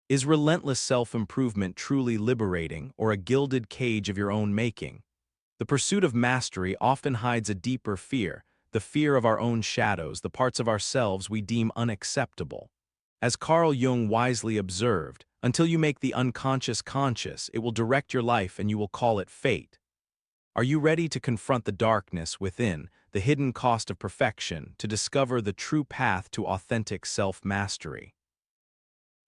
Is relentless self-improvement truly liberating or a gilded cage of your own making? The pursuit of mastery often hides a deeper fear, the fear of our own shadows, the parts of ourselves we deem unacceptable. As Carl Jung wisely observed, until you make the unconscious conscious, it will direct your life and you will call it fate. Are you ready to confront the darkness within, the hidden cost of perfection, to discover the true path to authentic self-mastery?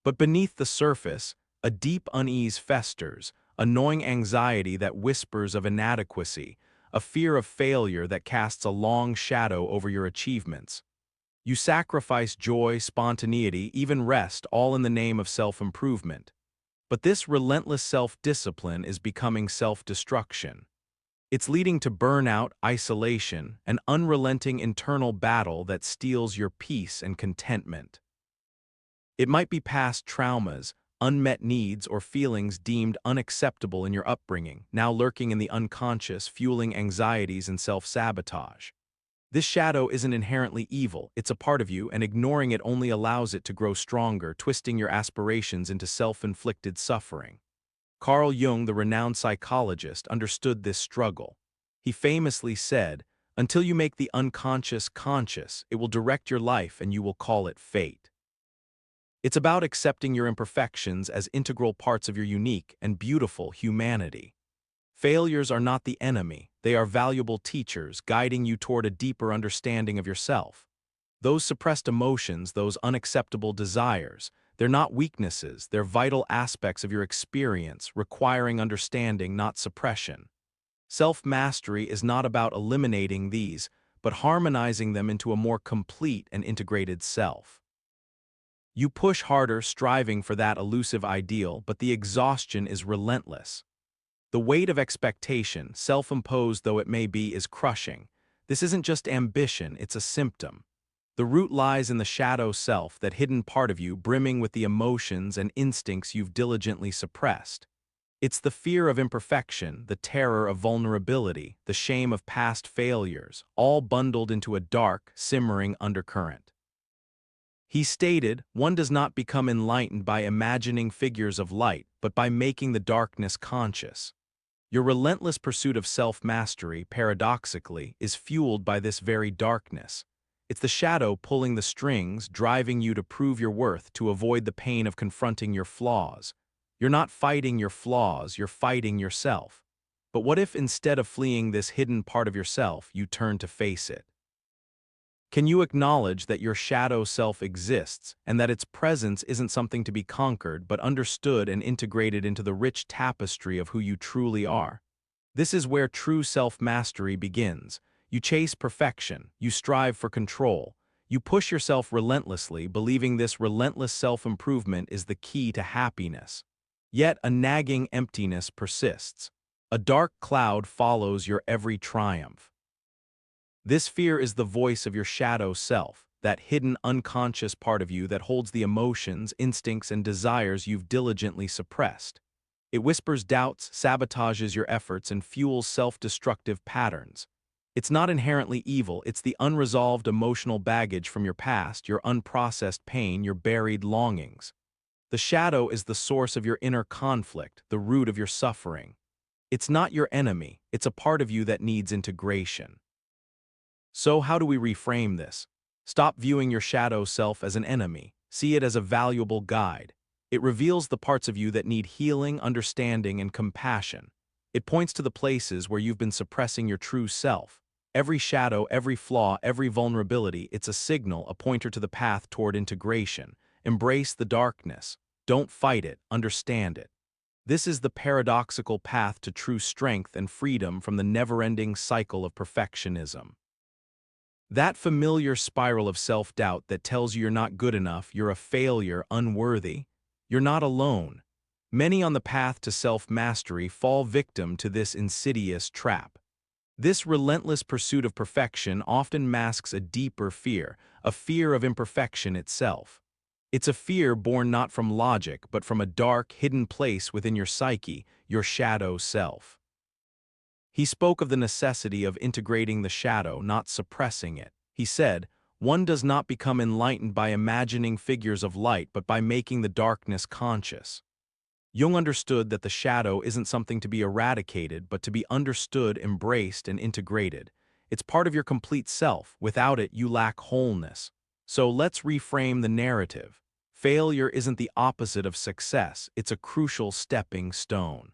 But beneath the surface, a deep unease festers, a gnawing anxiety that whispers of inadequacy, a fear of failure that casts a long shadow over your achievements. You sacrifice joy, spontaneity, even rest, all in the name of self-improvement. But this relentless self-discipline is becoming self-destruction. It's leading to burnout, isolation, an unrelenting internal battle that steals your peace and contentment. It might be past traumas, unmet needs, or feelings deemed unacceptable in your upbringing, now lurking in the unconscious, fueling anxieties and self-sabotage. This shadow isn't inherently evil, it's a part of you, and ignoring it only allows it to grow stronger, twisting your aspirations into self-inflicted suffering. Carl Jung, the renowned psychologist, understood this struggle. He famously said, "Until you make the unconscious conscious, it will direct your life and you will call it fate." It's about accepting your imperfections as integral parts of your unique and beautiful humanity. Failures are not the enemy, they are valuable teachers guiding you toward a deeper understanding of yourself. Those suppressed emotions, those unacceptable desires, they're not weaknesses, they're vital aspects of your experience, requiring understanding, not suppression. Self-mastery is not about eliminating these, but harmonizing them into a more complete and integrated self. You push harder, striving for that elusive ideal, but the exhaustion is relentless. The weight of expectation, self-imposed though it may be, is crushing. This isn't just ambition, it's a symptom. The root lies in the shadow self, that hidden part of you brimming with the emotions and instincts you've diligently suppressed. It's the fear of imperfection, the terror of vulnerability, the shame of past failures, all bundled into a dark, simmering undercurrent. He stated, "One does not become enlightened by imagining figures of light, but by making the darkness conscious." Your relentless pursuit of self-mastery, paradoxically, is fueled by this very darkness. It's the shadow pulling the strings, driving you to prove your worth, to avoid the pain of confronting your flaws. You're not fighting your flaws, you're fighting yourself. But what if instead of fleeing this hidden part of yourself, you turn to face it? Can you acknowledge that your shadow self exists, and that its presence isn't something to be conquered but understood and integrated into the rich tapestry of who you truly are? This is where true self-mastery begins. You chase perfection, you strive for control, you push yourself relentlessly, believing this relentless self-improvement is the key to happiness. Yet a nagging emptiness persists. A dark cloud follows your every triumph. This fear is the voice of your shadow self, that hidden unconscious part of you that holds the emotions, instincts, and desires you've diligently suppressed. It whispers doubts, sabotages your efforts, and fuels self-destructive patterns. It's not inherently evil, it's the unresolved emotional baggage from your past, your unprocessed pain, your buried longings. The shadow is the source of your inner conflict, the root of your suffering. It's not your enemy, it's a part of you that needs integration. So how do we reframe this? Stop viewing your shadow self as an enemy. See it as a valuable guide. It reveals the parts of you that need healing, understanding, and compassion. It points to the places where you've been suppressing your true self. Every shadow, every flaw, every vulnerability, it's a signal, a pointer to the path toward integration. Embrace the darkness. Don't fight it, understand it. This is the paradoxical path to true strength and freedom from the never-ending cycle of perfectionism. That familiar spiral of self-doubt that tells you you're not good enough, you're a failure, unworthy. You're not alone. Many on the path to self-mastery fall victim to this insidious trap. This relentless pursuit of perfection often masks a deeper fear, a fear of imperfection itself. It's a fear born not from logic, but from a dark, hidden place within your psyche, your shadow self. He spoke of the necessity of integrating the shadow, not suppressing it. He said, One does not become enlightened by imagining figures of light but by making the darkness conscious. Jung understood that the shadow isn't something to be eradicated but to be understood, embraced, and integrated. It's part of your complete self. Without it, you lack wholeness. So let's reframe the narrative. Failure isn't the opposite of success, it's a crucial stepping stone.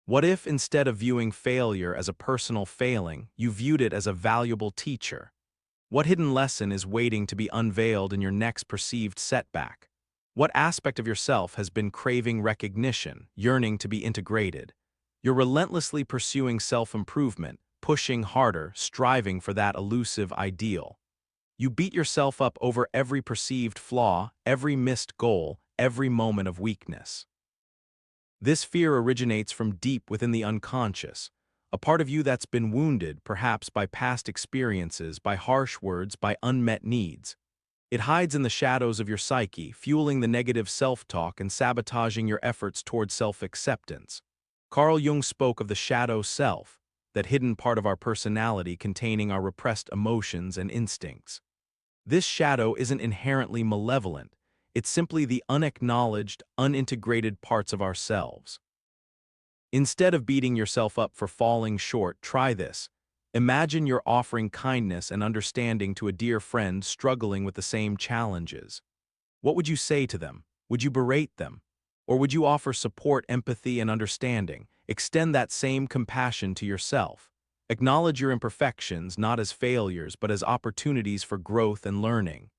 What if, instead of viewing failure as a personal failing, you viewed it as a valuable teacher? What hidden lesson is waiting to be unveiled in your next perceived setback? What aspect of yourself has been craving recognition, yearning to be integrated? You're relentlessly pursuing self-improvement, pushing harder, striving for that elusive ideal. You beat yourself up over every perceived flaw, every missed goal, every moment of weakness. This fear originates from deep within the unconscious, a part of you that's been wounded, perhaps by past experiences, by harsh words, by unmet needs. It hides in the shadows of your psyche, fueling the negative self-talk and sabotaging your efforts toward self-acceptance. Carl Jung spoke of the shadow self, that hidden part of our personality containing our repressed emotions and instincts. This shadow isn't inherently malevolent, it's simply the unacknowledged, unintegrated parts of ourselves. Instead of beating yourself up for falling short, try this. Imagine you're offering kindness and understanding to a dear friend struggling with the same challenges. What would you say to them? Would you berate them? Or would you offer support, empathy, and understanding? Extend that same compassion to yourself. Acknowledge your imperfections not as failures but as opportunities for growth and learning.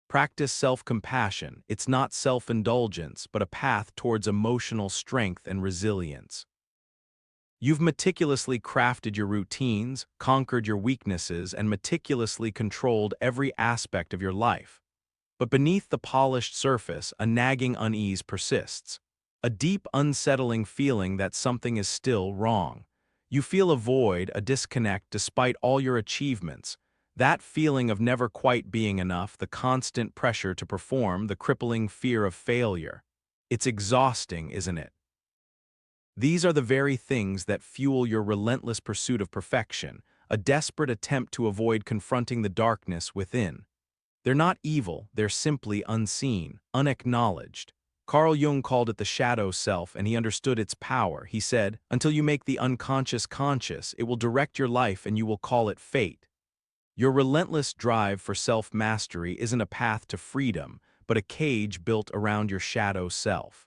Practice self-compassion. It's not self-indulgence but a path towards emotional strength and resilience. You've meticulously crafted your routines, conquered your weaknesses, and meticulously controlled every aspect of your life. But beneath the polished surface, a nagging unease persists. A deep, unsettling feeling that something is still wrong. You feel a void, a disconnect despite all your achievements. That feeling of never quite being enough, the constant pressure to perform, the crippling fear of failure. It's exhausting, isn't it? These are the very things that fuel your relentless pursuit of perfection, a desperate attempt to avoid confronting the darkness within. They're not evil, they're simply unseen, unacknowledged. Carl Jung called it the shadow self, and he understood its power. He said, "Until you make the unconscious conscious, it will direct your life and you will call it fate." Your relentless drive for self-mastery isn't a path to freedom, but a cage built around your shadow self.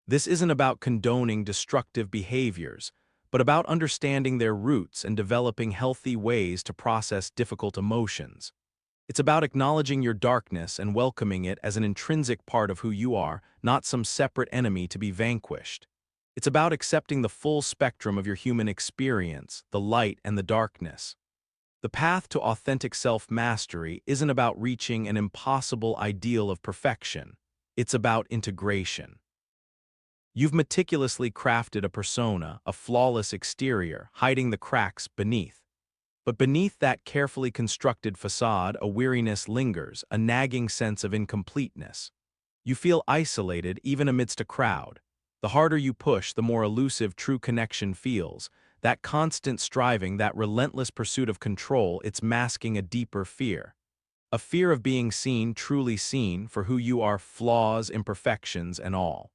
This isn't about condoning destructive behaviors, but about understanding their roots and developing healthy ways to process difficult emotions. It's about acknowledging your darkness and welcoming it as an intrinsic part of who you are, not some separate enemy to be vanquished. It's about accepting the full spectrum of your human experience, the light and the darkness. The path to authentic self-mastery isn't about reaching an impossible ideal of perfection. It's about integration. You've meticulously crafted a persona, a flawless exterior, hiding the cracks beneath. But beneath that carefully constructed facade, a weariness lingers, a nagging sense of incompleteness. You feel isolated even amidst a crowd. The harder you push, the more elusive true connection feels. That constant striving, that relentless pursuit of control, it's masking a deeper fear. A fear of being seen, truly seen, for who you are, flaws, imperfections, and all.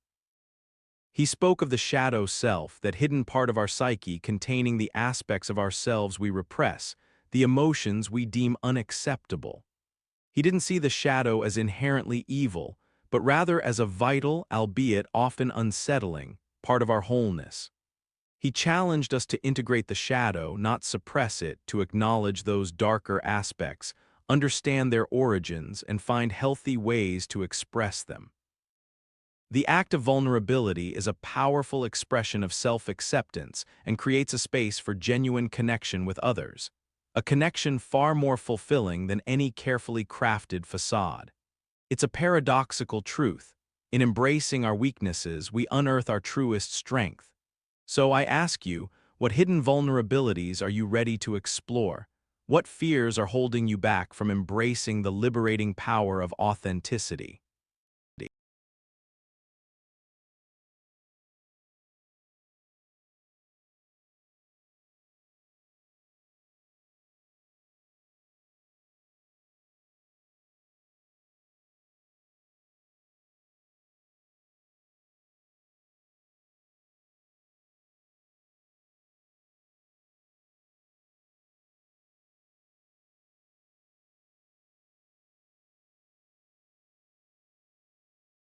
He spoke of the shadow self, that hidden part of our psyche containing the aspects of ourselves we repress, the emotions we deem unacceptable. He didn't see the shadow as inherently evil, but rather as a vital, albeit often unsettling, part of our wholeness. He challenged us to integrate the shadow, not suppress it, to acknowledge those darker aspects, understand their origins, and find healthy ways to express them. The act of vulnerability is a powerful expression of self-acceptance and creates a space for genuine connection with others, a connection far more fulfilling than any carefully crafted facade. It's a paradoxical truth. In embracing our weaknesses, we unearth our truest strength. So I ask you, what hidden vulnerabilities are you ready to explore? What fears are holding you back from embracing the liberating power of authenticity?